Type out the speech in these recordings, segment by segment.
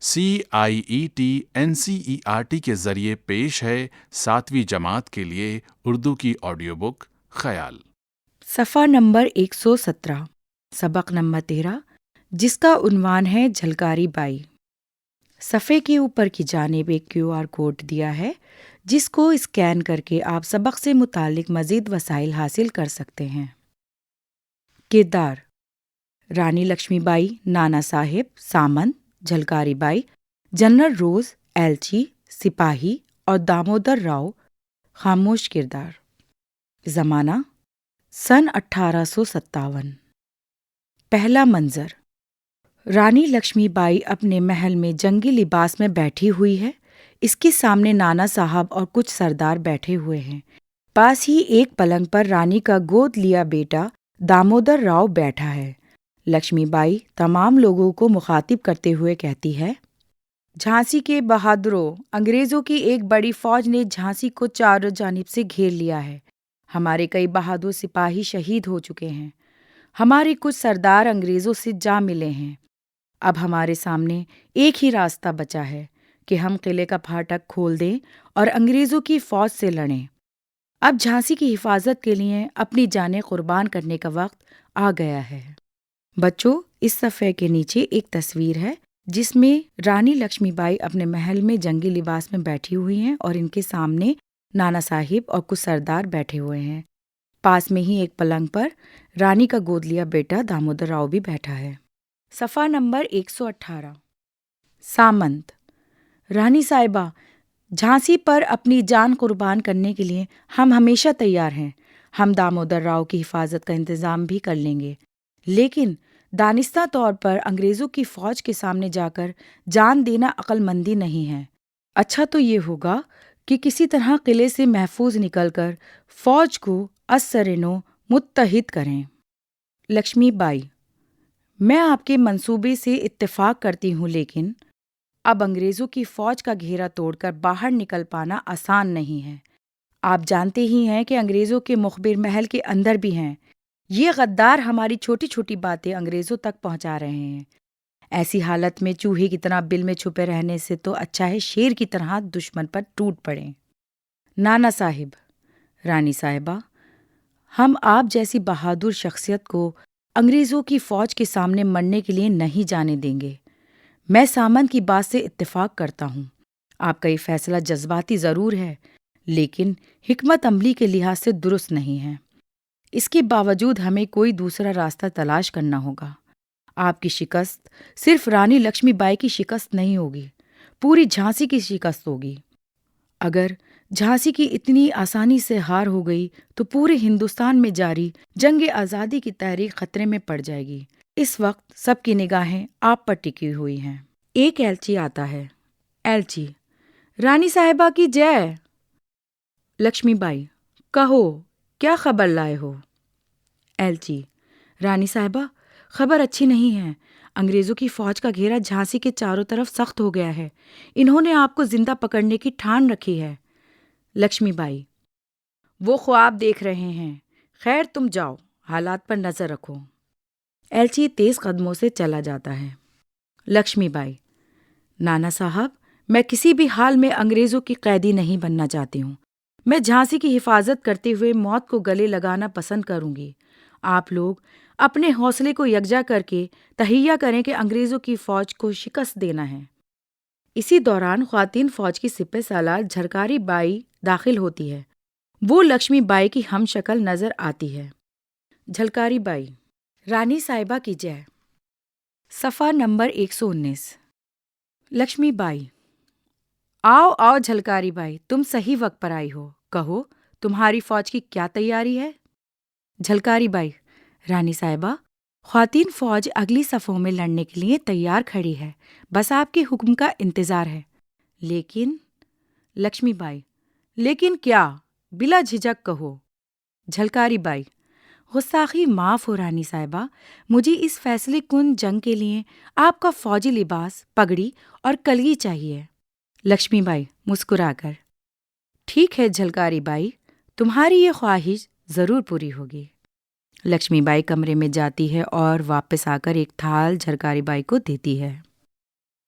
CIET NCERT کے ذریعے پیش ہے 7ویں جماعت کے لیے اردو کی آڈیو بک خیال۔ صفحہ نمبر 117، سبق نمبر 13، جس کا عنوان ہے جھلکاری بائی۔ صفحے کے اوپر کی جانب ایک QR کوڈ دیا ہے جس کو اسکین کر کے آپ سبق سے متعلق مزید وسائل حاصل کر سکتے ہیں۔ کردار: رانی لکشمی بائی، نانا صاحب، سامنت، جھلکاری بائی، جنرل روز، ایلچی، سپاہی اور دامودر راؤ خاموش کردار۔ زمانہ: سن 1857۔ پہلا منظر: رانی لکشمی بائی اپنے محل میں جنگی لباس میں بیٹھی ہوئی ہے۔ اس کے سامنے نانا صاحب اور کچھ سردار بیٹھے ہوئے ہیں۔ پاس ہی ایک پلنگ پر رانی کا گود لیا بیٹا دامودر راؤ بیٹھا ہے۔ لکشمی بائی تمام لوگوں کو مخاطب کرتے ہوئے کہتی ہے: جھانسی کے بہادروں، انگریزوں کی ایک بڑی فوج نے جھانسی کو چاروں جانب سے گھیر لیا ہے۔ ہمارے کئی بہادر سپاہی شہید ہو چکے ہیں۔ ہمارے کچھ سردار انگریزوں سے جا ملے ہیں۔ اب ہمارے سامنے ایک ہی راستہ بچا ہے کہ ہم قلعے کا پھاٹک کھول دیں اور انگریزوں کی فوج سے لڑیں۔ اب جھانسی کی حفاظت کے لیے اپنی جانیں قربان کرنے کا وقت آ گیا ہے۔ بچوں، اس صفحے کے نیچے ایک تصویر ہے جس میں رانی لکشمی بائی اپنے محل میں جنگی لباس میں بیٹھی ہوئی ہیں اور ان کے سامنے نانا صاحب اور کچھ سردار بیٹھے ہوئے ہیں۔ پاس میں ہی ایک پلنگ پر رانی کا گود لیا بیٹا دامودر راؤ بھی بیٹھا ہے۔ صفحہ نمبر 118۔ سامنت: رانی صاحبہ، جھانسی پر اپنی جان قربان کرنے کے لیے ہم ہمیشہ تیار ہیں۔ ہم دامودر راؤ کی حفاظت کا انتظام بھی کر لیں گے، لیکن دانستہ طور پر انگریزوں کی فوج کے سامنے جا کر جان دینا عقل مندی نہیں ہے۔ اچھا تو یہ ہوگا کہ کسی طرح قلعے سے محفوظ نکل کر فوج کو ازسرنو متحد کریں۔ لکشمی بائی: میں آپ کے منصوبے سے اتفاق کرتی ہوں، لیکن اب انگریزوں کی فوج کا گھیرا توڑ کر باہر نکل پانا آسان نہیں ہے۔ آپ جانتے ہی ہیں کہ انگریزوں کے مخبر محل کے اندر بھی ہیں۔ یہ غدار ہماری چھوٹی چھوٹی باتیں انگریزوں تک پہنچا رہے ہیں۔ ایسی حالت میں چوہے کی طرح بل میں چھپے رہنے سے تو اچھا ہے شیر کی طرح دشمن پر ٹوٹ پڑیں۔ نانا صاحب: رانی صاحبہ، ہم آپ جیسی بہادر شخصیت کو انگریزوں کی فوج کے سامنے مرنے کے لیے نہیں جانے دیں گے۔ میں سامنت کی بات سے اتفاق کرتا ہوں۔ آپ کا یہ فیصلہ جذباتی ضرور ہے، لیکن حکمت عملی کے لحاظ سے درست نہیں ہے۔ اس کے باوجود ہمیں کوئی دوسرا راستہ تلاش کرنا ہوگا۔ آپ کی شکست صرف رانی لکشمی بائی کی شکست نہیں ہوگی، پوری جھانسی کی شکست ہوگی۔ اگر جھانسی کی اتنی آسانی سے ہار ہو گئی تو پورے ہندوستان میں جاری جنگ آزادی کی تحریک خطرے میں پڑ جائے گی۔ اس وقت سب کی نگاہیں آپ پر ٹکی ہوئی ہیں۔ ایک ایلچی آتا ہے۔ ایلچی: رانی صاحبہ کی جے۔ لکشمی بائی: کہو، کیا خبر لائے ہو؟ ایلچی: رانی صاحبہ، خبر اچھی نہیں ہے۔ انگریزوں کی فوج کا گھیرا جھانسی کے چاروں طرف سخت ہو گیا ہے۔ انہوں نے آپ کو زندہ پکڑنے کی ٹھان رکھی ہے۔ لکشمی بائی: وہ خواب دیکھ رہے ہیں۔ خیر، تم جاؤ، حالات پر نظر رکھو۔ ایلچی تیز قدموں سے چلا جاتا ہے۔ لکشمی بائی: نانا صاحب، میں کسی بھی حال میں انگریزوں کی قیدی نہیں بننا چاہتی ہوں۔ میں جھانسی کی حفاظت کرتے ہوئے موت کو گلے لگانا پسند کروں گی۔ آپ لوگ اپنے حوصلے کو یکجا کر کے تہیہ کریں کہ انگریزوں کی فوج کو شکست دینا ہے۔ اسی دوران خواتین فوج کی سپہ سالار جھلکاری بائی داخل ہوتی ہے۔ وہ لکشمی بائی کی ہم شکل نظر آتی ہے۔ جھلکاری بائی: رانی صاحبہ کی جے۔ صفحہ نمبر 119۔ لکشمی بائی: آؤ آؤ جھلکاری بائی، تم صحیح وقت پر آئی ہو۔ کہو، تمہاری فوج کی کیا تیاری ہے؟ جھلکاری بائی: رانی صاحبہ، خواتین فوج اگلی صفوں میں لڑنے کے لیے تیار کھڑی ہے، بس آپ کے حکم کا انتظار ہے۔ لیکن لکشمی بائی: لیکن کیا؟ بلا جھجک کہو۔ جھلکاری بائی: گستاخی معاف ہو رانی صاحبہ، مجھے اس فیصلے کن جنگ کے لیے آپ کا فوجی لباس، پگڑی اور کلگی چاہیے۔ لکشمی بائی مسکرا کر: ٹھیک ہے جھلکاری بائی، تمہاری یہ خواہش ضرور پوری ہوگی۔ لکشمی بائی کمرے میں جاتی ہے اور واپس آ کر ایک تھال جھلکاری بائی کو دیتی ہے۔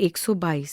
122।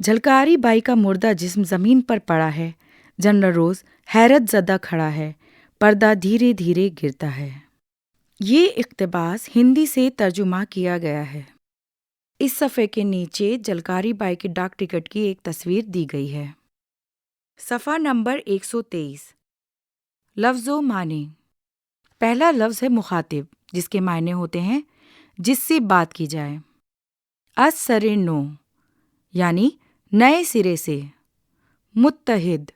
جھلکاری بائی کا مردہ جسم زمین پر پڑا ہے. جنرل روز حیرت زدہ کھڑا ہے. پردہ دھیرے دھیرے گرتا ہے. یہ اقتباس ہندی سے ترجمہ کیا گیا ہے. اس صفحے کے نیچے جھلکاری بائی کے ڈاک ٹکٹ کی ایک تصویر دی گئی ہے. صفحہ نمبر 123. لفظ و معنی. پہلا لفظ ہے مخاطب، جس کے معنی ہوتے ہیں جس سے بات کی جائے. از سر نو یعنی نئے سرے سے. متحد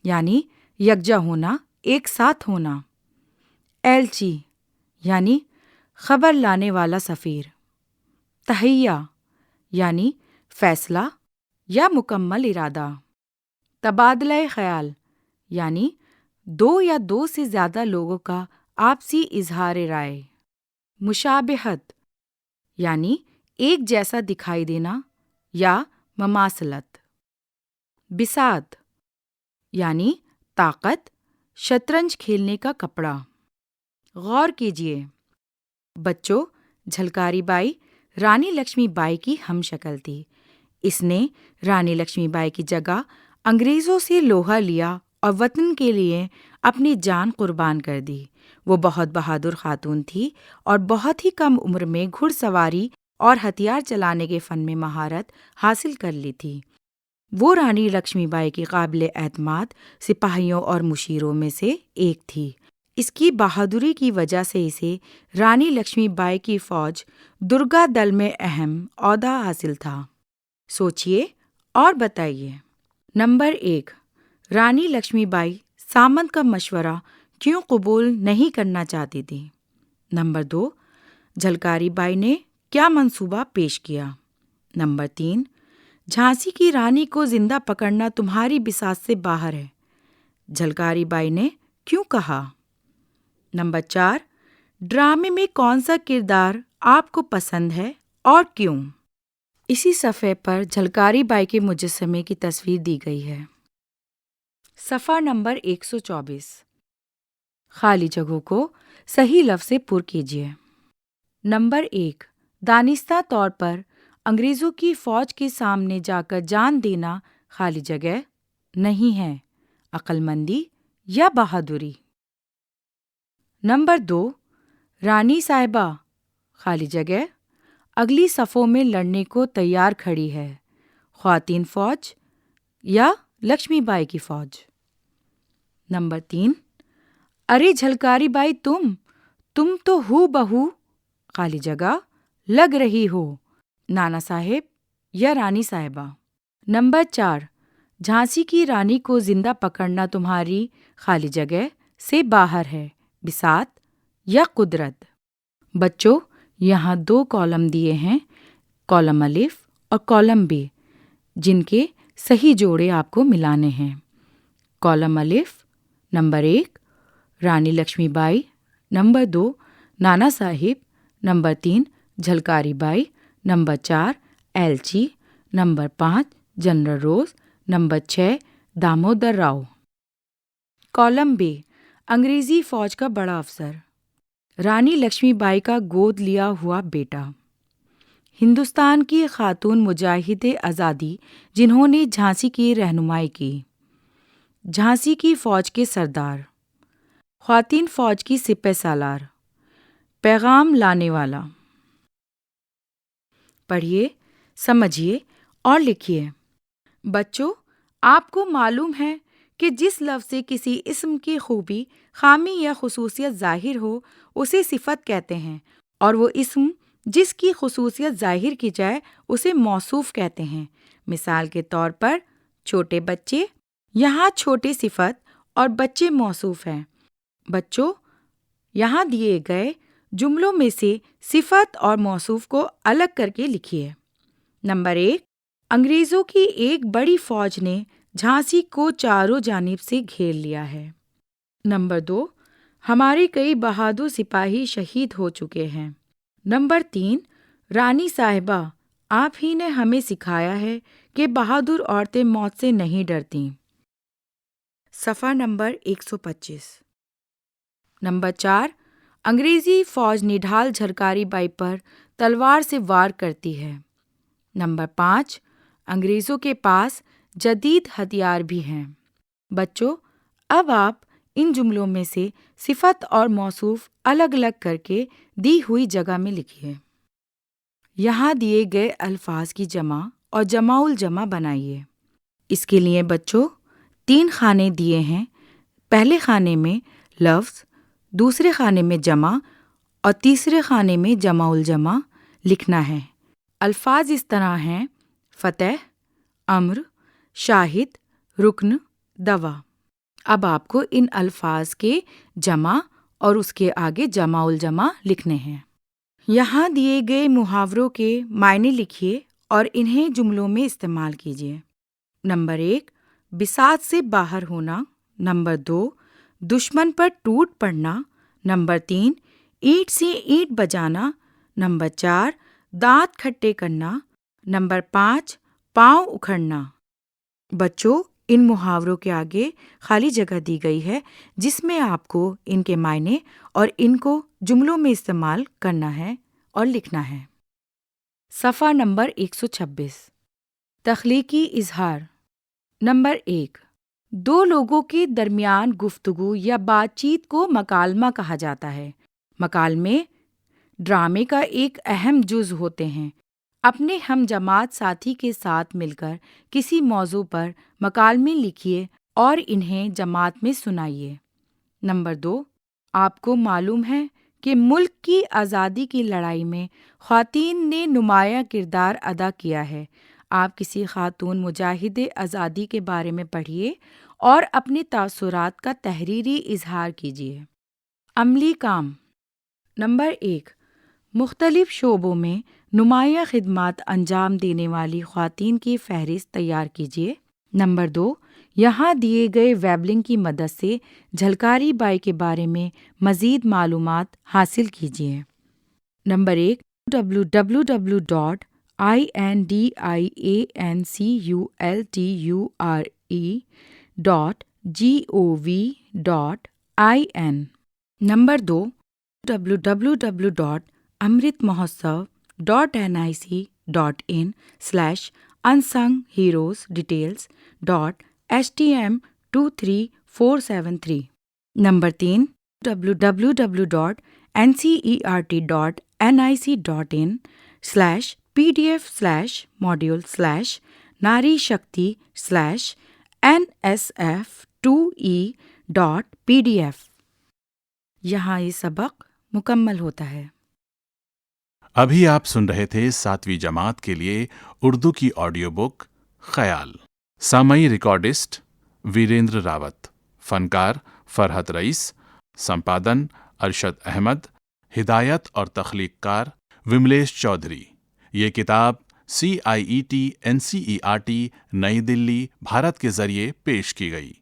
یعنی یکجا ہونا، ایک ساتھ ہونا. ایلچی یعنی خبر لانے والا سفیر. تہیہ یعنی فیصلہ یا مکمل ارادہ. تبادلہ خیال یعنی دو یا دو سے زیادہ لوگوں کا آپسی اظہار رائے. مشابہت یعنی ایک جیسا دکھائی دینا یا مماثلت. بساط یعنی طاقت، شطرنج کھیلنے کا کپڑا. غور کیجیے بچوں، Jhalkari by Rani Lakshmi by کی ہم شکل تھی. اس نے رانی لکشمی بائی کی جگہ انگریزوں سے لوہا لیا اور وطن کے لیے اپنی جان قربان کر دی. وہ بہت بہادر خاتون تھی اور بہت ہی کم عمر میں گھڑ سواری اور ہتھیار چلانے کے فن میں مہارت حاصل کر لی تھی. وہ رانی لکشمی بائی کی قابل اعتماد سپاہیوں اور مشیروں میں سے ایک تھی. اس کی بہادری کی وجہ سے اسے رانی لکشمی بائی کی فوج درگا دل میں اہم عہدہ حاصل تھا. سوچئے اور بتائیے. نمبر 1. رانی لکشمی بائی سامنت کا مشورہ کیوں قبول نہیں کرنا چاہتی تھی؟ نمبر 2. جھلکاری بائی نے کیا منصوبہ پیش کیا؟ نمبر 3. جھانسی کی رانی کو زندہ پکڑنا تمہاری بساط سے باہر ہے، جھلکاری بائی نے کیوں کہا؟ نمبر 4. ڈرامے میں کون سا کردار آپ کو پسند ہے اور کیوں؟ اسی صفحے پر جھلکاری بائی کے مجسمے کی تصویر دی گئی ہے. صفحہ نمبر 124. خالی جگہوں کو صحیح لفظ سے پر کیجیے. نمبر 1. دانستہ طور پر انگریزوں کی فوج کے سامنے جا کر جان دینا خالی جگہ نہیں ہے، عقل مندی یا بہادری. نمبر 2. رانی صاحبہ خالی جگہ اگلی صفوں میں لڑنے کو تیار کھڑی ہے، خواتین فوج یا لکشمی بائی کی فوج. نمبر 3. ارے جھلکاری بائی تم تو ہو بہو خالی جگہ لگ رہی ہو، نانا صاحب یا رانی صاحبہ. نمبر 4. جھانسی کی رانی کو زندہ پکڑنا تمہاری خالی جگہ سے باہر ہے، بساط یا قدرت. بچوں، یہاں 2 کالم دیے ہیں، کالم الف اور کالم ب، جن کے صحیح جوڑے آپ کو ملانے ہیں. کالم الف number 1 Rani Lakshmi Bai, number 2 Nana Sahib, number 3 Jhalkari Bai, number 4 ایلچی، number 5 General Rose, number 6 Damodar Rao. Column ب انگریزی فوج کا بڑا افسر، رانی لکشمی بائی کا گود لیا ہوا بیٹا. ہندوستان کی خاتون مجاہد آزادی جنہوں نے جھانسی کی رہنمائی کی. جھانسی کی فوج کے سردار، خواتین فوج کی سپہ سالار، پیغام لانے والا. پڑھیے، سمجھیے اور لکھیے. بچوں، آپ کو معلوم ہے کہ جس لفظ سے کسی اسم کی خوبی، خامی یا خصوصیت ظاہر ہو اسے صفت کہتے ہیں، اور وہ اسم جس کی خصوصیت ظاہر کی جائے اسے موصوف کہتے ہیں. مثال کے طور پر چھوٹے بچے، یہاں چھوٹے صفت اور بچے موصوف ہیں. بچوں، یہاں دیے گئے جملوں میں سے صفت اور موصوف کو الگ کر کے لکھیے. نمبر 1. انگریزوں کی ایک بڑی فوج نے جھانسی کو چاروں جانب سے گھیر لیا ہے. نمبر 2. ہمارے کئی بہادر سپاہی شہید ہو چکے ہیں. نمبر 3. رانی صاحبہ، آپ ہی نے ہمیں سکھایا ہے کہ بہادر عورتیں موت سے نہیں ڈرتیں. صفحہ نمبر 125. نمبر 4. انگریزی فوج نڈھال جھلکاری بائی پر تلوار سے وار کرتی ہے. نمبر 5. انگریزوں کے پاس جدید ہتھیار بھی ہیں۔ بچوں، اب آپ ان جملوں میں سے صفت اور موصوف الگ الگ کر کے دی ہوئی جگہ میں لکھیے۔ یہاں دیے گئے الفاظ کی جمع اور جمع الجمع بنائیے۔ اس کے لیے بچوں 3 خانے دیے ہیں۔ پہلے خانے میں لفظ، دوسرے خانے میں جمع اور تیسرے خانے میں جمع الجمع لکھنا ہے۔ الفاظ اس طرح ہیں: فتح، امر، شاہد، رکن، دوا۔ اب آپ کو ان الفاظ کے جمع اور اس کے آگے جمع الجمع لکھنے ہیں۔ یہاں دیے گئے محاوروں کے معنی لکھیے اور انہیں جملوں میں استعمال کیجیے۔ نمبر 1، بساط سے باہر ہونا۔ نمبر 2، دشمن پر ٹوٹ پڑنا۔ نمبر 3، اینٹ سے اینٹ بجانا۔ نمبر 4، دانت کھٹے کرنا۔ نمبر 5، پاؤں اکھڑنا۔ بچوں، ان محاوروں کے آگے خالی جگہ دی گئی ہے جس میں آپ کو ان کے معنی اور ان کو جملوں میں استعمال کرنا ہے اور لکھنا ہے۔ صفحہ نمبر 126، تخلیقی اظہار۔ نمبر 1، 2 لوگوں کے درمیان گفتگو یا بات چیت کو مکالمہ کہا جاتا ہے۔ مکالمے ڈرامے کا ایک اہم جز ہوتے ہیں۔ اپنے ہم جماعت ساتھی کے ساتھ مل کر کسی موضوع پر مکالمے لکھیے اور انہیں جماعت میں سنائیے۔ نمبر 2، آپ کو معلوم ہے کہ ملک کی آزادی کی لڑائی میں خواتین نے نمایاں کردار ادا کیا ہے۔ آپ کسی خاتون مجاہد آزادی کے بارے میں پڑھیے اور اپنے تاثرات کا تحریری اظہار کیجیے۔ عملی کام۔ نمبر 1، مختلف شعبوں میں نمایاں خدمات انجام دینے والی خواتین کی فہرست تیار کیجیے۔ نمبر 2، یہاں دیے گئے ویب لنک کی مدد سے جھلکاری بائی کے بارے میں مزید معلومات حاصل کیجیے۔ Number 1، www.indianculture.gov.in۔ Number 2، www.amritmahotsav.nic.in/unsungheroes.htm23473۔ Number 3، www.ncert.nic.in/pdf/module/nari shakti/nsf2e.pdf۔ یہاں یہ سبق مکمل ہوتا ہے۔ ابھی آپ سن رہے تھے 7ویں جماعت کے لیے اردو کی آڈیو بک خیال۔ سامعی ریکارڈسٹ ویریندر راوت، فنکار فرحت رئیس، سمپادن ارشد احمد، ہدایت اور تخلیق کار وملیش چودھری۔ یہ کتاب CIET NCERT نئی دلی، بھارت کے ذریعے پیش کی گئی۔